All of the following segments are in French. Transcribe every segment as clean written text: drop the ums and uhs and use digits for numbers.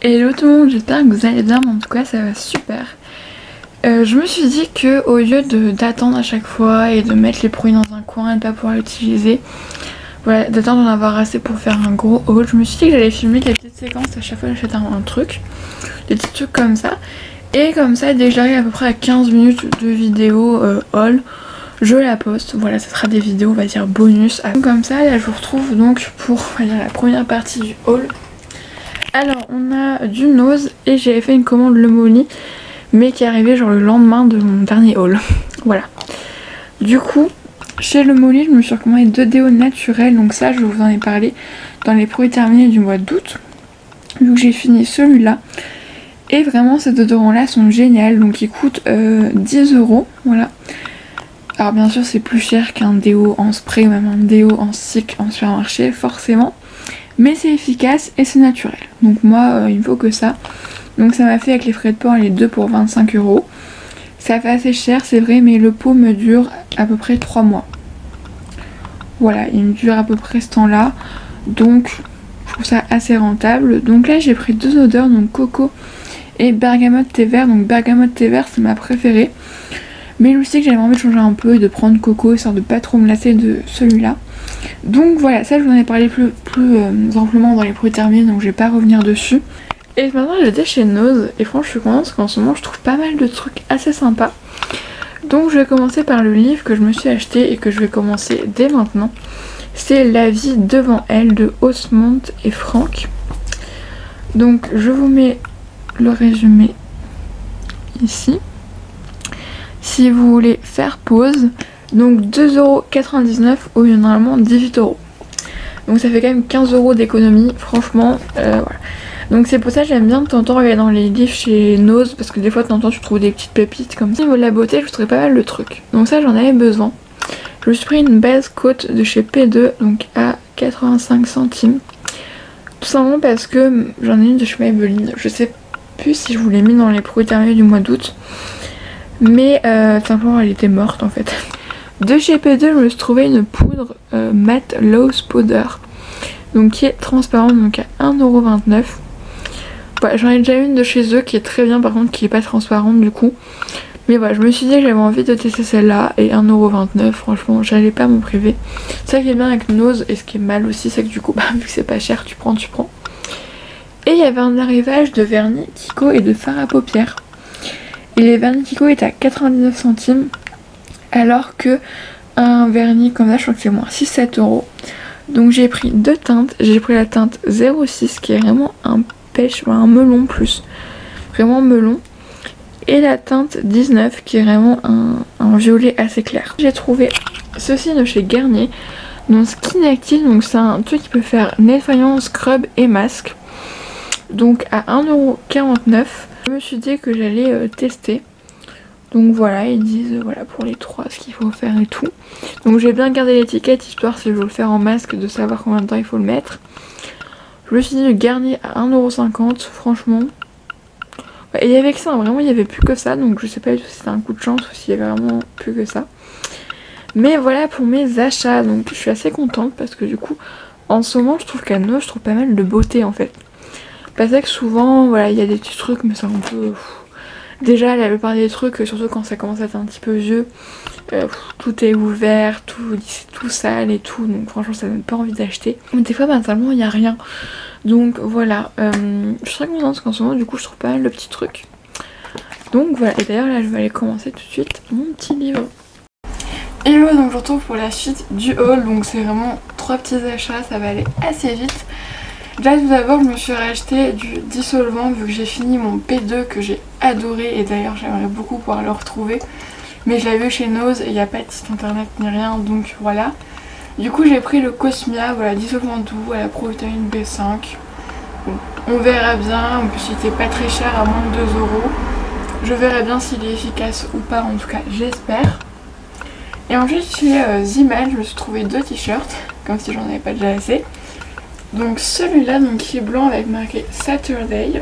Hello tout le monde, j'espère que vous allez bien, mais en tout cas ça va super. Je me suis dit que au lieu d'attendre à chaque fois et de mettre les produits dans un coin et de pas pouvoir l'utiliser, voilà, d'attendre d'en avoir assez pour faire un gros haul, je me suis dit que j'allais filmer des petites séquences à chaque fois que j'achète un truc, des petits trucs comme ça. Et comme ça, dès que j'arrive à peu près à 15 minutes de vidéo haul, je la poste. Voilà, ça sera des vidéos, on va dire bonus. Comme ça, là je vous retrouve donc pour on va dire, la première partie du haul. Alors on a du Nose et j'avais fait une commande Le Molly mais qui est arrivée genre le lendemain de mon dernier haul. Voilà. Du coup chez Le Molly je me suis recommandé 2 déos naturels, donc ça je vous en ai parlé dans les produits terminés du mois d'août. Donc j'ai fini celui-là et vraiment ces déodorants là sont géniaux, donc ils coûtent 10 €. Voilà. Alors bien sûr c'est plus cher qu'un déo en spray ou même un déo en stick en supermarché forcément. Mais c'est efficace et c'est naturel. Donc moi il me faut que ça. Donc ça m'a fait avec les frais de port les deux pour 25 €. Ça fait assez cher c'est vrai, mais le pot me dure à peu près 3 mois. Voilà, il me dure à peu près ce temps là. Donc je trouve ça assez rentable. Donc là j'ai pris 2 odeurs, donc coco et bergamote thé vert. Donc bergamote thé vert c'est ma préférée. Mais je sais que j'avais envie de changer un peu et de prendre coco histoire de pas trop me lasser de celui-là. Donc voilà, ça je vous en ai parlé plus amplement dans les produits terminés, donc je vais pas revenir dessus. Et maintenant j'étais chez Nose et franchement je suis contente parce qu'en ce moment je trouve pas mal de trucs assez sympas. Donc je vais commencer par le livre que je me suis acheté et que je vais commencer dès maintenant. C'est La vie devant elle de Osmond et Frank. Donc je vous mets le résumé ici. Si vous voulez faire pause, donc 2,99 € au lieu de normalement 18 €. Donc ça fait quand même 15 € d'économie, franchement, voilà. Donc c'est pour ça que j'aime bien de temps en temps regarder dans les livres chez Nose, parce que des fois de temps en temps tu trouves des petites pépites comme ça. Au niveau de la beauté, je vous trouve pas mal le truc. Donc ça j'en avais besoin. Je me suis pris une base côte de chez P2, donc à 85 centimes. Tout simplement parce que j'en ai une de chez Maybelline. Je sais plus si je vous l'ai mis dans les produits terminés du mois d'août. Mais simplement elle était morte en fait. De chez P2 je me suis trouvé une poudre matte Loose Powder, donc qui est transparente, donc à 1,29 €. Voilà, j'en ai déjà une de chez eux qui est très bien, par contre qui est pas transparente du coup. Mais voilà, je me suis dit que j'avais envie de tester celle-là et 1,29 €, franchement j'allais pas m'en priver. Ça qui est bien avec Nose, et ce qui est mal aussi c'est que du coup bah, vu que c'est pas cher tu prends. Et il y avait un arrivage de vernis Kiko et de fard à paupières. Et les vernis Kiko est à 99 centimes. Alors que un vernis comme ça je crois que c'est moins 6-7 €. Donc j'ai pris 2 teintes. J'ai pris la teinte 06 qui est vraiment un pêche, un melon plus. Vraiment melon. Et la teinte 19 qui est vraiment un violet assez clair. J'ai trouvé ceci de chez Garnier. Donc Skin Active, donc c'est un truc qui peut faire nettoyant, scrub et masque. Donc à 1,49 €. Je me suis dit que j'allais tester. Donc voilà, ils disent voilà pour les 3 ce qu'il faut faire et tout. Donc j'ai bien gardé l'étiquette histoire si je veux le faire en masque de savoir combien de temps il faut le mettre. Je me suis dit de Garnier à 1,50 €, franchement. Et il y avait que ça, hein, vraiment il n'y avait plus que ça. Donc je sais pas si c'était un coup de chance ou s'il y avait vraiment plus que ça. Mais voilà pour mes achats, donc je suis assez contente parce que du coup en ce moment je trouve qu'à Nose je trouve pas mal de beauté en fait. Parce que souvent voilà il y a des petits trucs mais c'est un peu... Déjà la plupart des trucs, surtout quand ça commence à être un petit peu vieux, tout est ouvert, c'est tout sale et tout, donc franchement ça donne pas envie d'acheter. Mais des fois mentalement il n'y a rien. Donc voilà, je suis très contente parce qu'en ce moment du coup je trouve pas mal de petits trucs. Donc voilà, et d'ailleurs là je vais aller commencer tout de suite mon petit livre. Hello, donc je retrouve pour la suite du haul, donc c'est vraiment 3 petits achats, ça va aller assez vite. Là tout d'abord je me suis racheté du dissolvant vu que j'ai fini mon P2 que j'ai adoré, et d'ailleurs j'aimerais beaucoup pouvoir le retrouver. Mais je l'ai vu chez Nose et il n'y a pas de site internet ni rien, donc voilà. Du coup j'ai pris le Cosmia, voilà, dissolvant doux à la protéine B5. Bon, on verra bien, en plus il était pas très cher, à moins de 2 €. Je verrai bien s'il est efficace ou pas, en tout cas j'espère. Et ensuite chez Zimal je me suis trouvé 2 t-shirts, comme si j'en avais pas déjà assez. Donc celui-là qui est blanc avec marqué Saturday.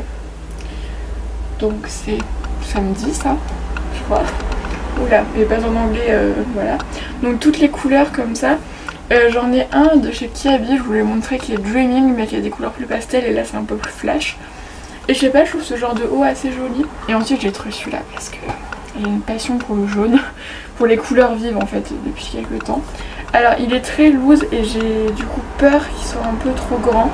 Donc c'est samedi ça, je crois. Oula, mais pas en anglais, voilà. Donc toutes les couleurs comme ça. J'en ai un de chez Kiabi, je vous l'ai montré, qui est Dreaming mais qui a des couleurs plus pastel et là c'est un peu plus flash. Et je sais pas, je trouve ce genre de haut assez joli. Et ensuite j'ai trouvé celui-là parce que j'ai une passion pour le jaune, pour les couleurs vives en fait depuis quelques temps. Alors il est très loose et j'ai du coup peur qu'il soit un peu trop grand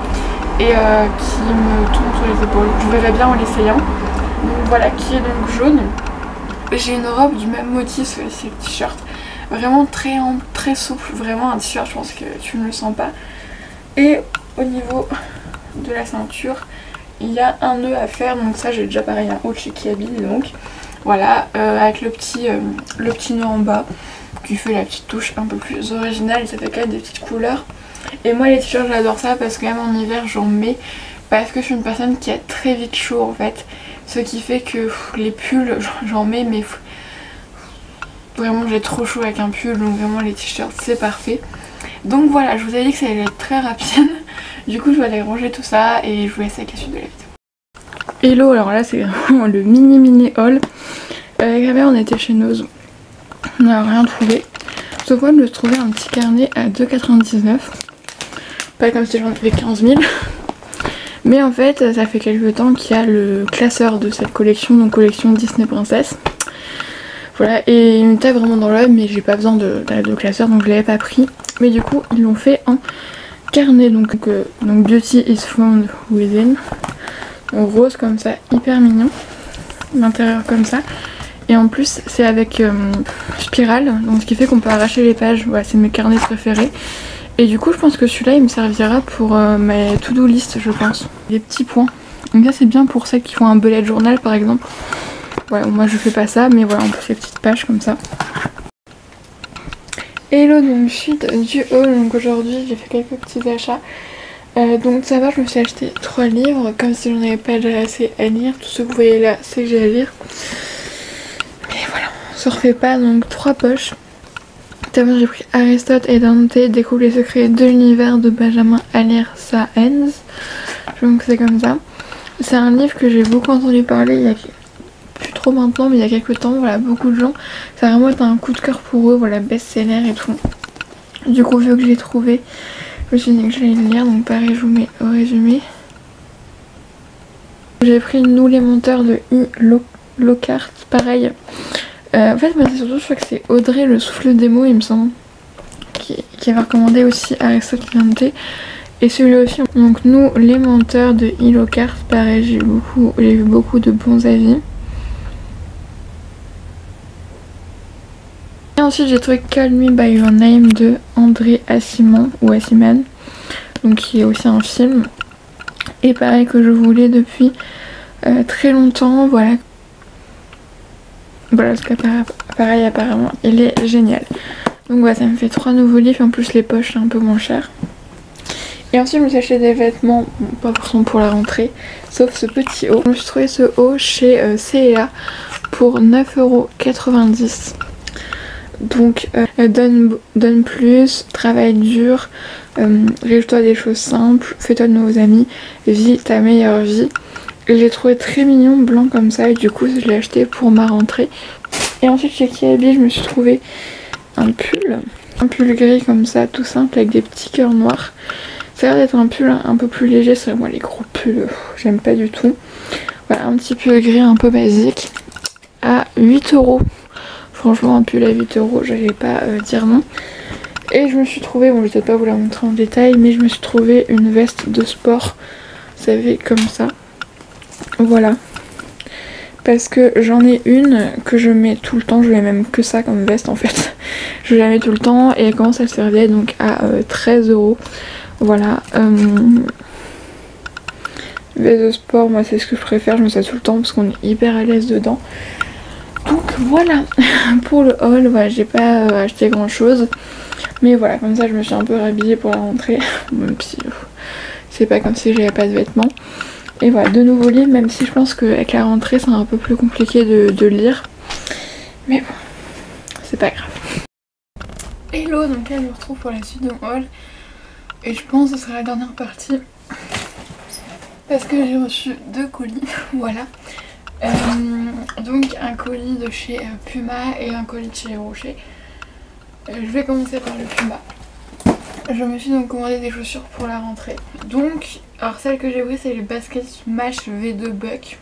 et qu'il me tombe sur les épaules. Je verrai bien en l'essayant. Donc voilà, qui est donc jaune. J'ai une robe du même motif, c'est le t-shirt. Vraiment très ample, très souple, vraiment un t-shirt, je pense que tu ne le sens pas. Et au niveau de la ceinture, il y a un nœud à faire, donc ça j'ai déjà pareil un haut chez Kiabi donc. Voilà, avec le petit nœud en bas qui fait la petite touche un peu plus originale et ça fait quand même des petites couleurs. Et moi les t-shirts j'adore ça parce que même en hiver j'en mets parce que je suis une personne qui a très vite chaud en fait. Ce qui fait que les pulls j'en mets mais vraiment j'ai trop chaud avec un pull donc vraiment les t-shirts c'est parfait. Donc voilà, je vous ai dit que ça allait être très rapide. Du coup je vais aller ranger tout ça et je vous laisse avec la suite de la vidéo. Hello, alors là c'est vraiment le mini haul. Avec la mère on était chez Noz. On n'a rien trouvé. Sauf moi de trouver un petit carnet à 2,99 €. Pas comme si j'en avais 15 000. Mais en fait ça fait quelques temps qu'il y a le classeur de cette collection, donc collection Disney Princess. Voilà, et il me tape vraiment dans l'œil mais j'ai pas besoin de classeur donc je l'avais pas pris. Mais du coup ils l'ont fait en carnet, donc Beauty is found within. Donc, rose comme ça, hyper mignon. L'intérieur comme ça. Et en plus c'est avec spirale, donc ce qui fait qu'on peut arracher les pages. Voilà, c'est mes carnets préférés. Et du coup je pense que celui-là il me servira pour ma to-do list je pense. Des petits points. Donc ça c'est bien pour celles qui font un bullet journal par exemple. Voilà, moi je fais pas ça mais voilà, on peut faire des petites pages comme ça. Hello, donc suite du haul, donc aujourd'hui j'ai fait quelques petits achats. Donc ça va, je me suis acheté 3 livres, comme si j'en avais pas déjà assez à lire. Tout ce que vous voyez là c'est que j'ai à lire. Mais voilà, on se refait pas, donc 3 poches. D'abord j'ai pris Aristote et Dante, découvre les secrets de l'univers de Benjamin Alire Sáenz. Donc c'est comme ça. C'est un livre que j'ai beaucoup entendu parler il y a plus trop maintenant mais il y a quelques temps, voilà, beaucoup de gens, ça a vraiment été un coup de cœur pour eux, voilà, best-seller et tout. Du coup vu que je l'ai trouvé, je me suis dit que j'allais le lire, donc pareil je vous mets au résumé. J'ai pris Nous les menteurs de I. Lockhart, pareil. En fait moi c'est surtout, je crois que c'est Audrey le souffle des mots il me semble, qui avait recommandé aussi Aristote et Dante. Et celui-là aussi, donc Nous les menteurs de I. Lockhart, pareil j'ai eu beaucoup de bons avis. Et ensuite j'ai trouvé Call Me By Your Name de André Aciman, ou Aciman, donc qui est aussi un film. Et pareil que je voulais depuis très longtemps, voilà. Voilà, parce que pareil apparemment il est génial. Donc voilà, ça me fait 3 nouveaux livres, en plus les poches c'est un peu moins cher. Et ensuite je me suis acheté des vêtements, bon, pas forcément pour la rentrée, sauf ce petit haut. Je me suis trouvé ce haut chez C&A pour 9,90 €. Donc donne plus, travaille dur, réjouis-toi des choses simples, fais-toi de nouveaux amis, vis ta meilleure vie. Et j'ai trouvé très mignon, blanc comme ça, et du coup je l'ai acheté pour ma rentrée. Et ensuite chez Kiabi je me suis trouvé un pull gris comme ça, tout simple, avec des petits cœurs noirs. Ça a l'air d'être un pull un peu plus léger, c'est moi les gros pulls, j'aime pas du tout. Voilà, un petit pull gris un peu basique, à 8 €. Franchement un pull à 8 €, j'allais pas dire non. Et je me suis trouvé, bon je vais peut-être pas vous la montrer en détail, mais je me suis trouvé une veste de sport, vous savez, comme ça. Voilà. Parce que j'en ai une que je mets tout le temps, je mets même que ça comme veste en fait. Je la mets tout le temps et elle commence à servir donc à 13 €. Voilà. Veste de sport, moi c'est ce que je préfère, je mets ça tout le temps parce qu'on est hyper à l'aise dedans. Donc voilà, pour le haul, voilà, j'ai pas acheté grand chose. Mais voilà, comme ça je me suis un peu rhabillée pour la rentrée. Même si c'est pas comme si j'avais pas de vêtements. Et voilà, de nouveaux livres, même si je pense qu'avec la rentrée c'est un peu plus compliqué de lire. Mais bon, c'est pas grave. Hello, donc là je me retrouve pour la suite de mon haul. Et je pense que ce sera la dernière partie. Parce que j'ai reçu 2 colis, voilà. Donc un colis de chez Puma et un colis de chez Les Rochers. Je vais commencer par le Puma. Je me suis donc commandé des chaussures pour la rentrée. Donc, alors celles que j'ai pris c'est les baskets Smash V2 Buck.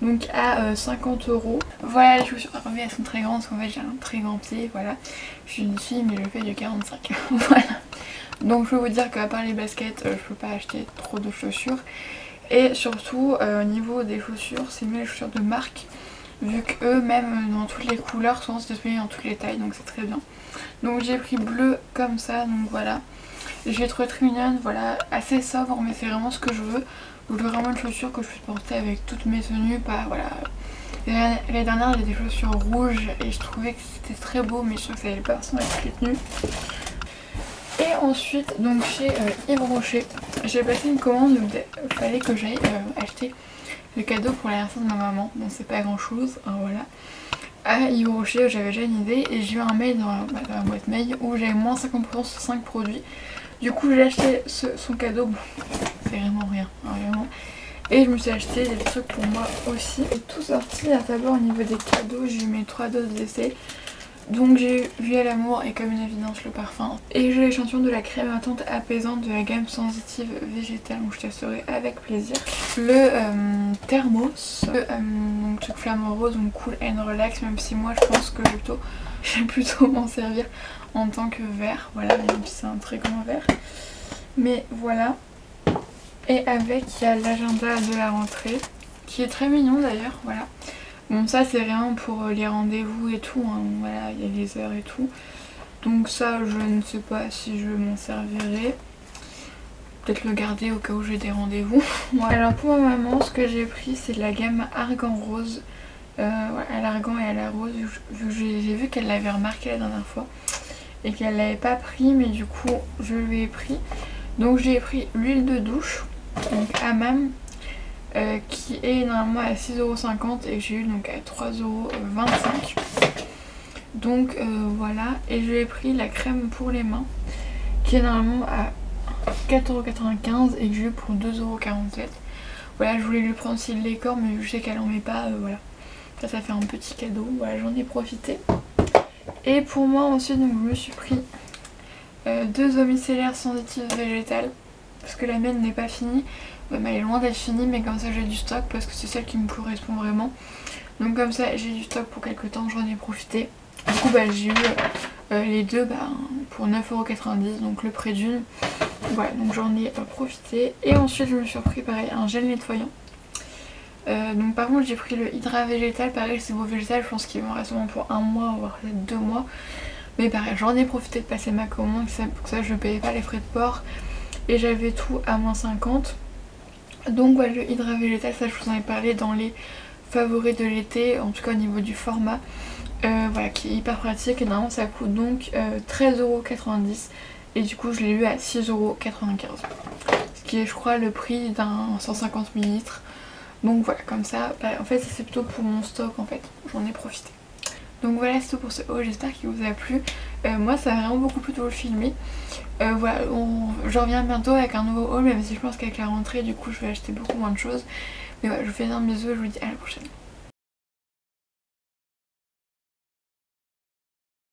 Donc à 50 €. Voilà les chaussures. Alors oui, elles sont très grandes parce qu'en fait j'ai un très grand pied, voilà. Je suis une fille mais je fais du 45. Voilà. Donc je peux vous dire qu'à part les baskets, je peux pas acheter trop de chaussures. Et surtout au niveau des chaussures, c'est mieux les chaussures de marque. Vu qu'eux, même dans toutes les couleurs, souvent c'est disponible dans toutes les tailles, donc c'est très bien. Donc j'ai pris bleu comme ça, donc voilà. Je l'ai trouvé très mignonne, voilà, assez sobre, mais c'est vraiment ce que je veux. Donc je veux vraiment une chaussure que je puisse porter avec toutes mes tenues, pas voilà. L'année dernière j'ai des chaussures rouges et je trouvais que c'était très beau, mais je trouve que ça allait pas forcément avec toutes les tenues. Et ensuite, donc chez Yves Rocher, j'ai passé une commande, donc il fallait que j'aille acheter le cadeau pour l'anniversaire de ma maman. Bon, c'est pas grand chose, hein, voilà. À Yves Rocher, j'avais déjà une idée et j'ai eu un mail dans la boîte mail où j'avais moins 50% sur 5 produits. Du coup, j'ai acheté son cadeau, bon, c'est vraiment rien, hein, vraiment. Et je me suis acheté des trucs pour moi aussi. Et tout sorti, à savoir au niveau des cadeaux, j'ai eu mes 3 doses d'essai. Donc j'ai vu à l'amour et comme une évidence le parfum. Et j'ai l'échantillon de la crème hydratante apaisante de la gamme sensitive végétale, donc je testerai avec plaisir. Le thermos, donc truc flamme rose, donc cool and relax, même si moi je pense que je vais plutôt m'en servir en tant que verre, voilà, même si c'est un très grand verre. Mais voilà. Et avec il y a l'agenda de la rentrée, qui est très mignon d'ailleurs, voilà. Bon ça c'est rien pour les rendez-vous et tout, hein. Voilà, il y a les heures et tout. Donc ça je ne sais pas si je m'en servirai. Peut-être le garder au cas où j'ai des rendez-vous. Voilà. Alors pour ma maman, ce que j'ai pris c'est de la gamme Argan Rose. À l'argan et à la rose, vu que j'ai vu qu'elle l'avait remarqué la dernière fois. Et qu'elle l'avait pas pris, mais du coup je lui ai pris. Donc j'ai pris l'huile de douche, donc Hammam. Qui est normalement à 6,50 € et que j'ai eu donc à 3,25 €. Donc voilà, et je lui ai pris la crème pour les mains qui est normalement à 4,95 € et que j'ai eu pour 2,47 €. Voilà, je voulais lui prendre aussi le lait corps mais je sais qu'elle en met pas, voilà. Ça fait un petit cadeau, voilà, j'en ai profité. Et pour moi ensuite, donc, je me suis pris 2 eaux micellaires sensitives végétales parce que la mienne n'est pas finie. Elle est loin d'être finie, mais comme ça j'ai du stock parce que c'est celle qui me correspond vraiment. Donc comme ça j'ai du stock pour quelques temps, j'en ai profité. Du coup j'ai eu les deux pour 9,90 €, donc le prix d'une. Voilà, donc j'en ai profité. Et ensuite je me suis pris pareil un gel nettoyant. Donc par contre j'ai pris le Hydra végétal, pareil c'est beau végétal, je pense qu'il m'en reste pour un mois voire peut-être 2 mois. Mais pareil j'en ai profité de passer ma commande, pour ça je ne payais pas les frais de port. Et j'avais tout à moins 50. Donc voilà, le Hydra végétal, ça je vous en ai parlé dans les favoris de l'été, en tout cas au niveau du format, voilà, qui est hyper pratique. Et normalement ça coûte donc 13,90 € et du coup je l'ai eu à 6,95 €, ce qui est je crois le prix d'un 150 ml. Donc voilà, comme ça, en fait c'est plutôt pour mon stock en fait, j'en ai profité. Donc voilà, c'est tout pour ce haul, j'espère qu'il vous a plu. Moi ça m'a vraiment beaucoup plu de vous le filmer. Voilà, je reviens bientôt avec un nouveau haul, même si je pense qu'avec la rentrée du coup je vais acheter beaucoup moins de choses. Mais voilà, je vous fais un bisou et je vous dis à la prochaine.